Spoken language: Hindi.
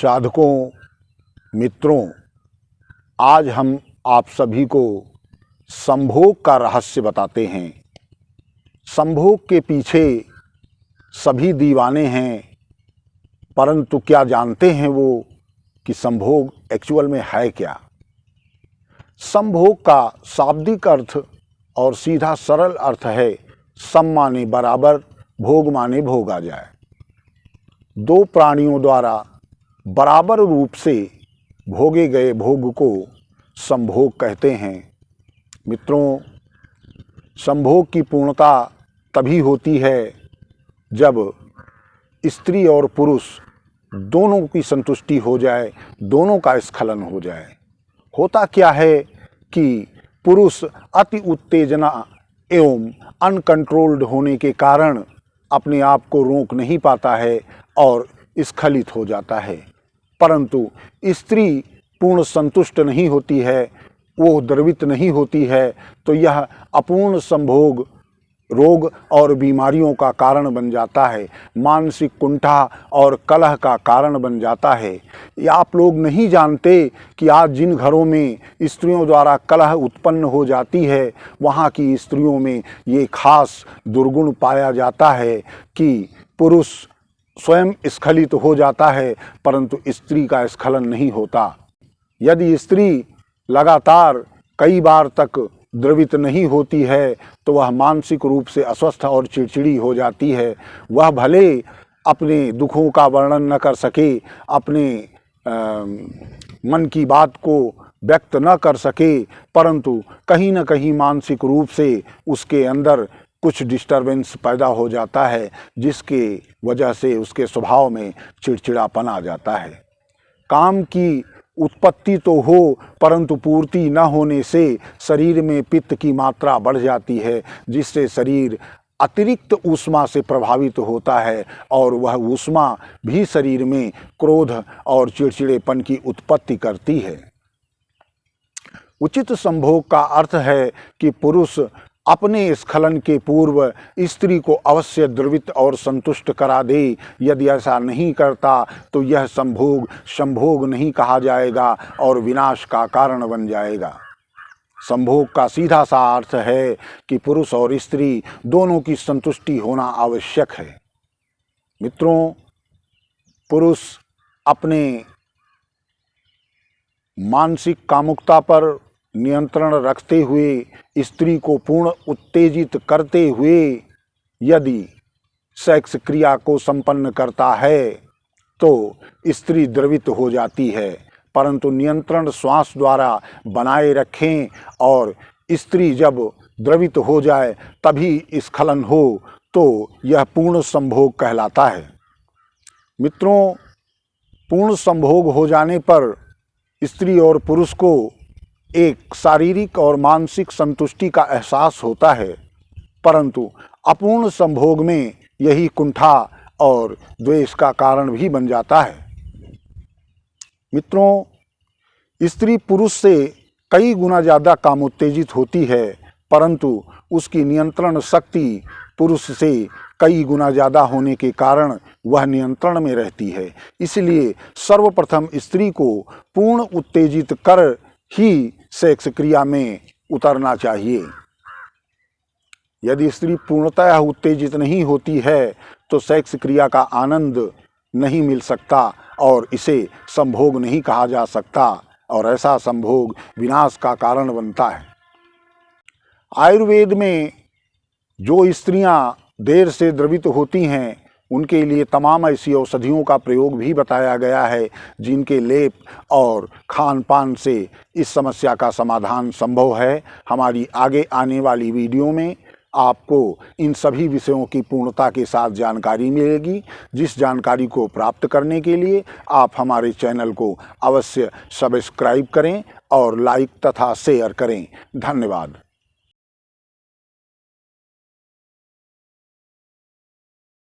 साधकों, मित्रों, आज हम आप सभी को संभोग का रहस्य बताते हैं। संभोग के पीछे सभी दीवाने हैं, परंतु क्या जानते हैं वो कि संभोग एक्चुअल में है क्या? संभोग का शाब्दिक अर्थ और सीधा सरल अर्थ है सम माने बराबर, भोग माने भोगा जाए। दो प्राणियों द्वारा बराबर रूप से भोगे गए भोग को संभोग कहते हैं। मित्रों, संभोग की पूर्णता तभी होती है जब स्त्री और पुरुष दोनों की संतुष्टि हो जाए, दोनों का स्खलन हो जाए। होता क्या है कि पुरुष अति उत्तेजना एवं अनकंट्रोल्ड होने के कारण अपने आप को रोक नहीं पाता है और स्खलित हो जाता है, परंतु स्त्री पूर्ण संतुष्ट नहीं होती है, वो द्रवित नहीं होती है, तो यह अपूर्ण संभोग रोग और बीमारियों का कारण बन जाता है, मानसिक कुंठा और कलह का कारण बन जाता है। ये आप लोग नहीं जानते कि आज जिन घरों में स्त्रियों द्वारा कलह उत्पन्न हो जाती है, वहाँ की स्त्रियों में ये खास दुर्गुण पाया जाता है कि पुरुष स्वयं स्खलित हो जाता है, परंतु स्त्री का स्खलन नहीं होता। यदि स्त्री लगातार कई बार तक द्रवित नहीं होती है तो वह मानसिक रूप से अस्वस्थ और चिड़चिड़ी हो जाती है। वह भले अपने दुखों का वर्णन न कर सके, अपने मन की बात को व्यक्त न कर सके, परंतु कहीं न कहीं मानसिक रूप से उसके अंदर कुछ डिस्टरबेंस पैदा हो जाता है, जिसके वजह से उसके स्वभाव में चिड़चिड़ापन आ जाता है। काम की उत्पत्ति तो हो, परंतु पूर्ति न होने से शरीर में पित्त की मात्रा बढ़ जाती है, जिससे शरीर अतिरिक्त ऊष्मा से प्रभावित होता है और वह ऊष्मा भी शरीर में क्रोध और चिड़चिड़ेपन की उत्पत्ति करती है। उचित संभोग का अर्थ है कि पुरुष अपने स्खलन के पूर्व स्त्री को अवश्य द्रवित और संतुष्ट करा दे। यदि ऐसा नहीं करता तो यह संभोग नहीं कहा जाएगा और विनाश का कारण बन जाएगा। संभोग का सीधा सा अर्थ है कि पुरुष और स्त्री दोनों की संतुष्टि होना आवश्यक है। मित्रों, पुरुष अपने मानसिक कामुकता पर नियंत्रण रखते हुए स्त्री को पूर्ण उत्तेजित करते हुए यदि सेक्स क्रिया को संपन्न करता है तो स्त्री द्रवित हो जाती है, परंतु नियंत्रण श्वास द्वारा बनाए रखें और स्त्री जब द्रवित हो जाए तभी स्खलन हो तो यह पूर्ण संभोग कहलाता है। मित्रों, पूर्ण संभोग हो जाने पर स्त्री और पुरुष को एक शारीरिक और मानसिक संतुष्टि का एहसास होता है, परंतु अपूर्ण संभोग में यही कुंठा और द्वेष का कारण भी बन जाता है। मित्रों, स्त्री पुरुष से कई गुना ज़्यादा कामोत्तेजित होती है, परंतु उसकी नियंत्रण शक्ति पुरुष से कई गुना ज़्यादा होने के कारण वह नियंत्रण में रहती है। इसलिए सर्वप्रथम स्त्री को पूर्ण उत्तेजित कर ही सेक्स क्रिया में उतरना चाहिए। यदि स्त्री पूर्णतः उत्तेजित नहीं होती है तो सेक्स क्रिया का आनंद नहीं मिल सकता और इसे संभोग नहीं कहा जा सकता, और ऐसा संभोग विनाश का कारण बनता है। आयुर्वेद में जो स्त्रियां देर से द्रवित होती हैं उनके लिए तमाम ऐसी औषधियों का प्रयोग भी बताया गया है, जिनके लेप और खान पान से इस समस्या का समाधान संभव है। हमारी आगे आने वाली वीडियो में आपको इन सभी विषयों की पूर्णता के साथ जानकारी मिलेगी, जिस जानकारी को प्राप्त करने के लिए आप हमारे चैनल को अवश्य सब्सक्राइब करें और लाइक तथा शेयर करें। धन्यवाद।